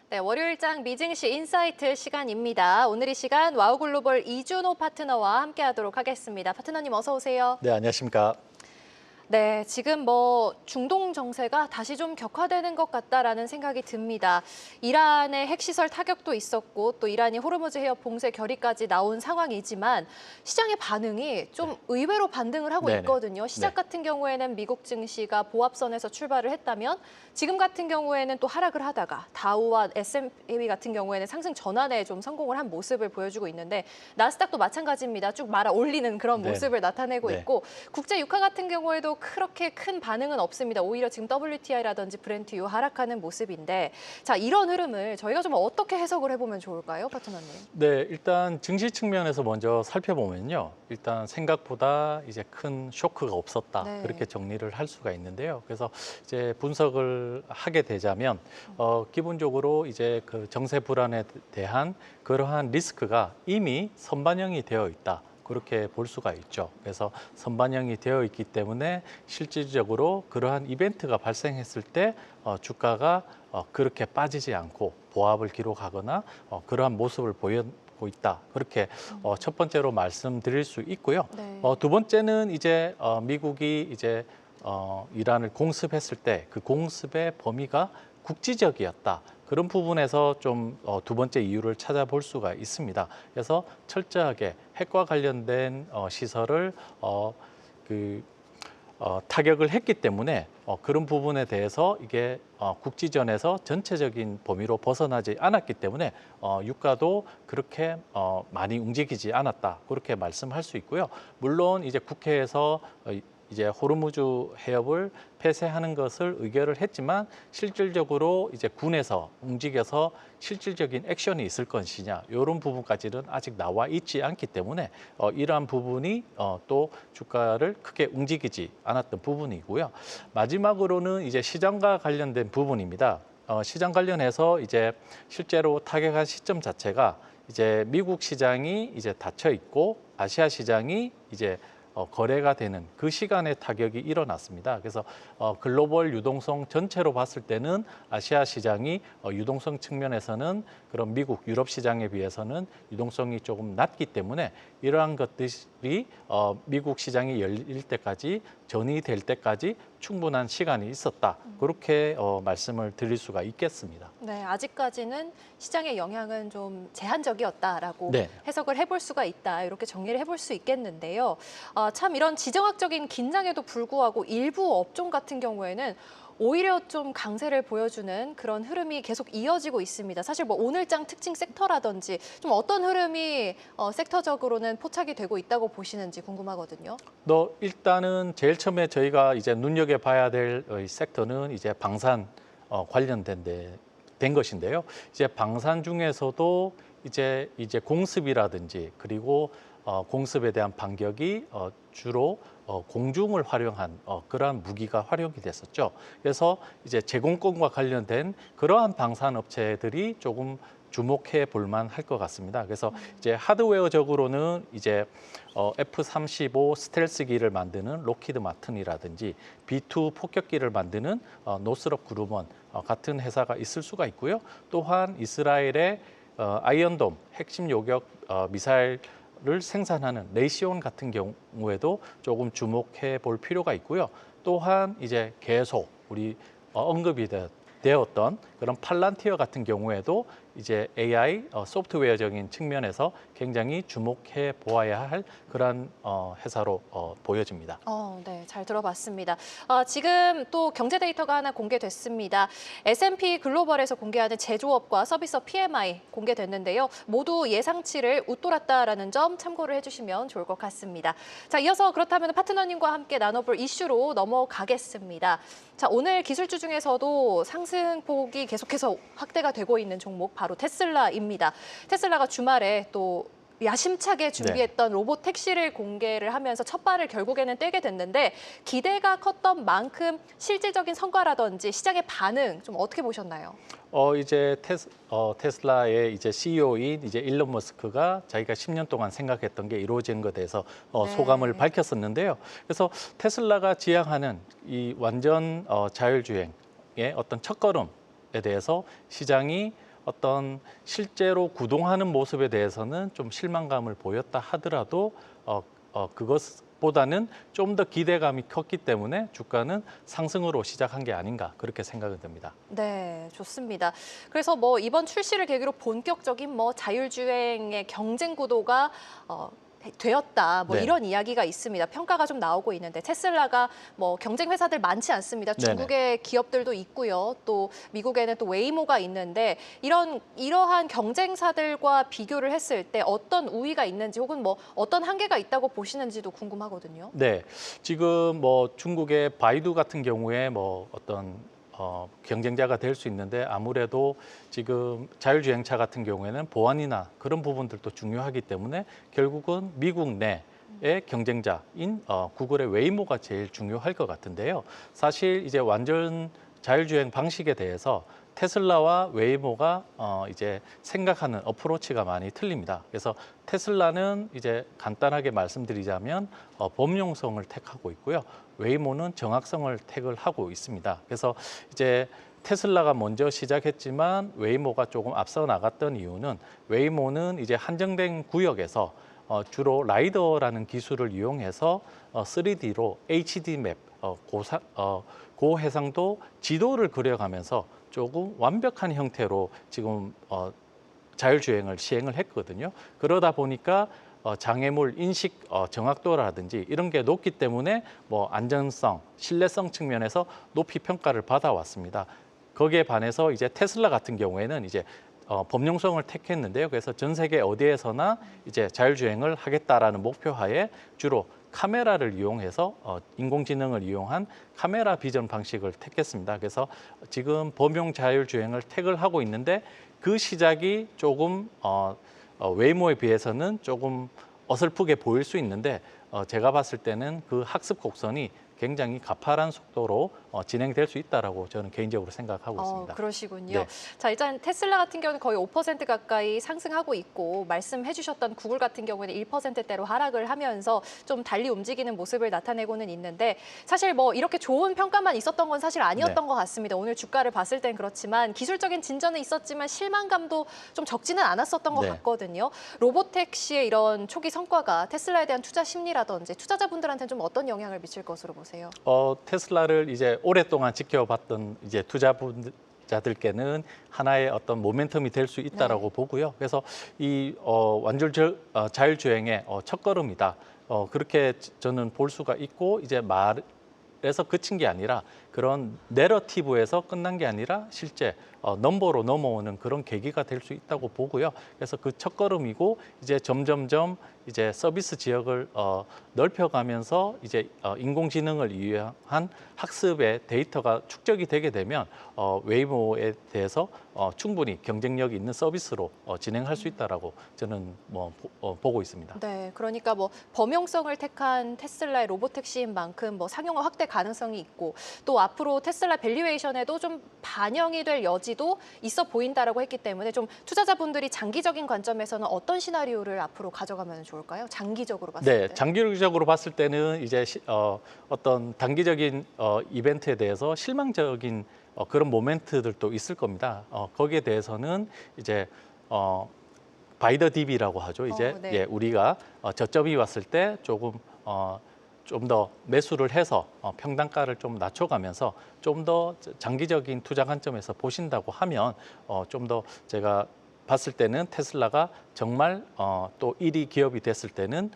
네, 월요일장 미증시 인사이트 시간입니다. 오늘 이 시간 와우글로벌 이준호 파트너와 함께하도록 하겠습니다. 파트너님 어서 오세요. 네, 안녕하십니까. 네, 지금 중동 정세가 다시 좀 격화되는 것 같다라는 생각이 듭니다. 이란의 핵시설 타격도 있었고 또 이란이 호르무즈 해협 봉쇄 결의까지 나온 상황이지만 시장의 반응이 좀 의외로 반등을 하고 네네. 있거든요. 시작 네. 같은 경우에는 미국 증시가 보합선에서 출발을 했다면 지금 같은 경우에는 또 하락을 하다가 다우와 S&P 같은 경우에는 상승 전환에 좀 성공을 한 모습을 보여주고 있는데 나스닥도 마찬가지입니다. 쭉 말아 올리는 그런 네네. 모습을 나타내고 네. 있고 국제 유가 같은 경우에도 그렇게 큰 반응은 없습니다. 오히려 지금 WTI라든지 브렌트유 하락하는 모습인데 자, 이런 흐름을 저희가 좀 어떻게 해석을 해보면 좋을까요, 파트너님? 네, 일단 증시 측면에서 먼저 살펴보면요. 일단 생각보다 이제 큰 쇼크가 없었다. 네. 그렇게 정리를 할 수가 있는데요. 그래서 이제 분석을 하게 되자면 기본적으로 이제 그 정세 불안에 대한 그러한 리스크가 이미 선반영이 되어 있다. 그렇게 볼 수가 있죠. 그래서 선반영이 되어 있기 때문에 실질적으로 그러한 이벤트가 발생했을 때 주가가 그렇게 빠지지 않고 보합을 기록하거나 그러한 모습을 보이고 있다. 그렇게 첫 번째로 말씀드릴 수 있고요. 네. 두 번째는 이제 미국이 이제 이란을 공습했을 때 그 공습의 범위가 국지적이었다. 그런 부분에서 좀 두 번째 이유를 찾아볼 수가 있습니다. 그래서 철저하게 핵과 관련된 시설을 타격을 했기 때문에 그런 부분에 대해서 이게 국지전에서 전체적인 범위로 벗어나지 않았기 때문에 유가도 그렇게 많이 움직이지 않았다. 그렇게 말씀할 수 있고요. 물론 이제 국회에서 이제 호르무즈 해협을 폐쇄하는 것을 의결을 했지만 실질적으로 이제 군에서 움직여서 실질적인 액션이 있을 것이냐 이런 부분까지는 아직 나와 있지 않기 때문에 이러한 부분이 또 주가를 크게 움직이지 않았던 부분이고요. 마지막으로는 이제 시장과 관련된 부분입니다. 시장 관련해서 이제 실제로 타격한 시점 자체가 이제 미국 시장이 이제 닫혀 있고 아시아 시장이 이제 거래가 되는 그 시간에 타격이 일어났습니다. 그래서 글로벌 유동성 전체로 봤을 때는 아시아 시장이 유동성 측면에서는 그런 미국, 유럽 시장에 비해서는 유동성이 조금 낮기 때문에 이러한 것들이 미국 시장이 열릴 때까지 전이될 때까지 충분한 시간이 있었다. 그렇게 말씀을 드릴 수가 있겠습니다. 네, 아직까지는 시장의 영향은 좀 제한적이었다라고 네. 해석을 해볼 수가 있다. 이렇게 정리를 해볼 수 있겠는데요. 참 이런 지정학적인 긴장에도 불구하고 일부 업종 같은 경우에는 오히려 좀 강세를 보여주는 그런 흐름이 계속 이어지고 있습니다. 사실 오늘장 특징 섹터라든지 좀 어떤 흐름이 섹터적으로는 포착이 되고 있다고 보시는지 궁금하거든요. 일단은 제일 처음에 저희가 이제 눈여겨봐야 될 섹터는 이제 방산 된 것인데요. 이제 방산 중에서도 이제 공습이라든지 그리고 공습에 대한 반격이 주로 공중을 활용한 그러한 무기가 활용이 됐었죠. 그래서 이제 제공권과 관련된 그러한 방산 업체들이 조금 주목해 볼 만할 것 같습니다. 그래서 이제 하드웨어적으로는 이제 F-35 스텔스기를 만드는 록히드 마틴이라든지 B-2 폭격기를 만드는 노스럽 그루먼 같은 회사가 있을 수가 있고요. 또한 이스라엘의 아이언돔 핵심 요격 미사일을 생산하는 레이시온 같은 경우에도 조금 주목해 볼 필요가 있고요. 또한 이제 계속 우리 언급이 되었던 그런 팔란티어 같은 경우에도 이제 AI 소프트웨어적인 측면에서 굉장히 주목해 보아야 할 그런 회사로 보여집니다. 네, 잘 들어봤습니다. 지금 또 경제 데이터가 하나 공개됐습니다. S&P 글로벌에서 공개하는 제조업과 서비스업 PMI 공개됐는데요. 모두 예상치를 웃돌았다라는 점 참고를 해주시면 좋을 것 같습니다. 자, 이어서 그렇다면 파트너님과 함께 나눠볼 이슈로 넘어가겠습니다. 자, 오늘 기술주 중에서도 상승폭이 계속해서 확대가 되고 있는 종목 바로 테슬라입니다. 테슬라가 주말에 또 야심차게 준비했던 로봇 택시를 공개를 하면서 첫 발을 결국에는 떼게 됐는데 기대가 컸던 만큼 실질적인 성과라든지 시장의 반응 좀 어떻게 보셨나요? 이제 테슬라의 이제 CEO인 이제 일론 머스크가 자기가 10년 동안 생각했던 게 이루어진 것에 대해서 네. 소감을 밝혔었는데요. 그래서 테슬라가 지향하는 이 완전 자율주행의 어떤 첫걸음에 대해서 시장이 어떤 실제로 구동하는 모습에 대해서는 좀 실망감을 보였다 하더라도 그것보다는 좀 더 기대감이 컸기 때문에 주가는 상승으로 시작한 게 아닌가 그렇게 생각이 듭니다. 네, 좋습니다. 그래서 뭐 이번 출시를 계기로 본격적인 뭐 자율주행의 경쟁 구도가 되었다. 뭐 네. 이런 이야기가 있습니다. 평가가 좀 나오고 있는데 테슬라가 뭐 경쟁 회사들 많지 않습니다. 중국의 기업들도 있고요. 또 미국에는 또 웨이모가 있는데 이러한 경쟁사들과 비교를 했을 때 어떤 우위가 있는지 혹은 뭐 어떤 한계가 있다고 보시는지도 궁금하거든요. 네, 지금 뭐 중국의 바이두 같은 경우에 뭐 어떤 경쟁자가 될 수 있는데 아무래도 지금 자율주행차 같은 경우에는 보안이나 그런 부분들도 중요하기 때문에 결국은 미국 내의 경쟁자인 구글의 웨이모가 제일 중요할 것 같은데요. 사실 이제 완전 자율주행 방식에 대해서 테슬라와 웨이모가 이제 생각하는 어프로치가 많이 틀립니다. 그래서 테슬라는 이제 간단하게 말씀드리자면 범용성을 택하고 있고요. 웨이모는 정확성을 택을 하고 있습니다. 그래서 이제 테슬라가 먼저 시작했지만 웨이모가 조금 앞서 나갔던 이유는 웨이모는 이제 한정된 구역에서 주로 라이더라는 기술을 이용해서 3D로 HD 맵, 고해상도 지도를 그려가면서 조금 완벽한 형태로 지금 자율주행을 시행을 했거든요. 그러다 보니까 장애물 인식 정확도라든지 이런 게 높기 때문에 뭐 안전성, 신뢰성 측면에서 높이 평가를 받아왔습니다. 거기에 반해서 이제 테슬라 같은 경우에는 이제 범용성을 택했는데요. 그래서 전 세계 어디에서나 이제 자율주행을 하겠다라는 목표하에 주로 카메라를 이용해서 인공지능을 이용한 카메라 비전 방식을 택했습니다. 그래서 지금 범용 자율주행을 택을 하고 있는데 그 시작이 조금 웨이모에 비해서는 조금 어설프게 보일 수 있는데 제가 봤을 때는 그 학습 곡선이 굉장히 가파른 속도로 진행될 수 있다라고 저는 개인적으로 생각하고 있습니다. 그러시군요. 네. 자, 일단 테슬라 같은 경우는 거의 5% 가까이 상승하고 있고 말씀해 주셨던 구글 같은 경우에는 1%대로 하락을 하면서 좀 달리 움직이는 모습을 나타내고는 있는데 사실 뭐 이렇게 좋은 평가만 있었던 건 사실 아니었던 것 같습니다. 오늘 주가를 봤을 땐 그렇지만 기술적인 진전은 있었지만 실망감도 좀 적지는 않았었던 것 같거든요. 로보택시의 이런 초기 성과가 테슬라에 대한 투자 심리라든지 투자자분들한테는 좀 어떤 영향을 미칠 것으로 보세요? 테슬라를 이제 오랫동안 지켜봤던 이제 투자자들께는 하나의 어떤 모멘텀이 될 수 있다라고 보고요. 그래서 이 완전 자율주행의 첫걸음이다. 그렇게 저는 볼 수가 있고 이제 말에서 그친 게 아니라 그런 내러티브에서 끝난 게 아니라 실제 넘버로 넘어오는 그런 계기가 될 수 있다고 보고요. 그래서 그 첫걸음이고 이제 점점점 이제 서비스 지역을 넓혀가면서 이제 인공지능을 이용한 학습의 데이터가 축적이 되게 되면 웨이모에 대해서 충분히 경쟁력이 있는 서비스로 진행할 수 있다라고 저는 보고 있습니다. 네, 그러니까 뭐 범용성을 택한 테슬라의 로보택시인 만큼 뭐 상용화 확대 가능성이 있고 또 앞으로 테슬라 밸류에이션에도 좀 반영이 될 여지도 있어 보인다라고 했기 때문에 좀 투자자분들이 장기적인 관점에서는 어떤 시나리오를 앞으로 가져가면 좋을까요? 장기적으로 봤을 때. 장기적으로 봤을 때는 이제 어떤 단기적인 이벤트에 대해서 실망적인 그런 모멘트들도 있을 겁니다. 거기에 대해서는 이제 바이 더 딥이라고 하죠. 이제 네. 우리가 저점이 왔을 때 조금 좀 더 매수를 해서 평단가를 좀 낮춰가면서 좀 더 장기적인 투자 관점에서 보신다고 하면 좀 더 제가 봤을 때는 테슬라가 정말 또 1위 기업이 됐을 때는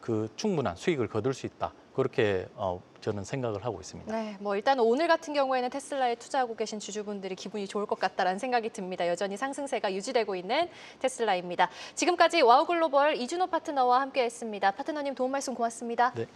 그 충분한 수익을 거둘 수 있다. 그렇게 저는 생각을 하고 있습니다. 네, 뭐 일단 오늘 같은 경우에는 테슬라에 투자하고 계신 주주분들이 기분이 좋을 것 같다라는 생각이 듭니다. 여전히 상승세가 유지되고 있는 테슬라입니다. 지금까지 와우글로벌 이준호 파트너와 함께했습니다. 파트너님 도움 말씀 고맙습니다. 네.